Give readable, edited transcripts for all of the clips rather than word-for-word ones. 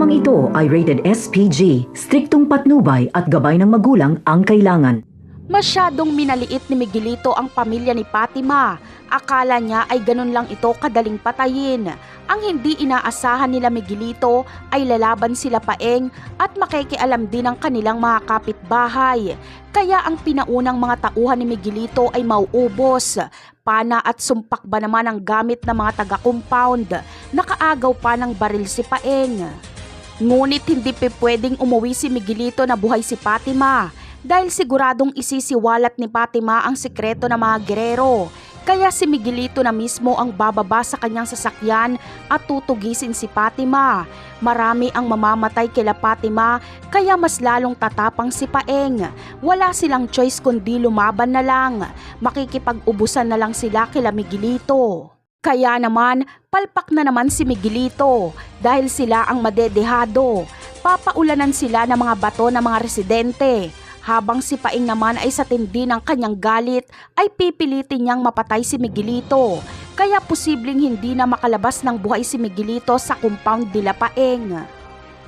Programang ito ay rated SPG, striktong patnubay at gabay ng magulang ang kailangan. Masyadong minaliit ni Miguelito ang pamilya ni Fatima. Akala niya ay ganun lang ito kadaling patayin. Ang hindi inaasahan nila Miguelito ay lalaban sila Paeng at makikialam din ang kanilang mga kapitbahay. Kaya ang pinaunang mga tauhan ni Miguelito ay mauubos. Pana at sumpak ba naman ang gamit ng mga taga-compound? Nakaagaw pa ng baril si Paeng. Ngunit hindi pwedeng umuwi si Miguelito na buhay si Fatima dahil siguradong isisiwalat ni Fatima ang sikreto ng mga gerero. Kaya si Miguelito na mismo ang bababa sa kanyang sasakyan at tutugisin si Fatima. Marami ang mamamatay kila Fatima kaya mas lalong tatapang si Paeng. Wala silang choice kundi lumaban na lang. Makikipag-ubusan na lang sila kila Miguelito. Kaya naman, palpak na naman si Miguelito dahil sila ang madedehado. Papaulanan sila ng mga bato ng mga residente. Habang si Paeng naman ay sa tindi ng kanyang galit ay pipilitin niyang mapatay si Miguelito. Kaya posibleng hindi na makalabas ng buhay si Miguelito sa compound nila Paeng.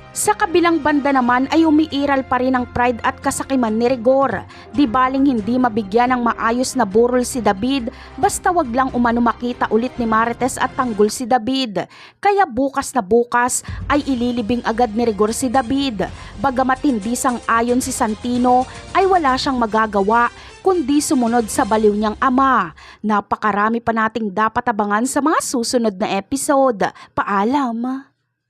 Sa kabilang banda naman ay umiiral pa rin ang pride at kasakiman ni Rigor. Di baling hindi mabigyan ng maayos na burol si David basta wag lang umano makita ulit ni Marites at tanggol si David. Kaya bukas na bukas ay ililibing agad ni Rigor si David. Bagamat hindi sang-ayon si Santino ay wala siyang magagawa kundi sumunod sa baliw niyang ama. Napakarami pa nating dapat abangan sa mga susunod na episode. Paalam!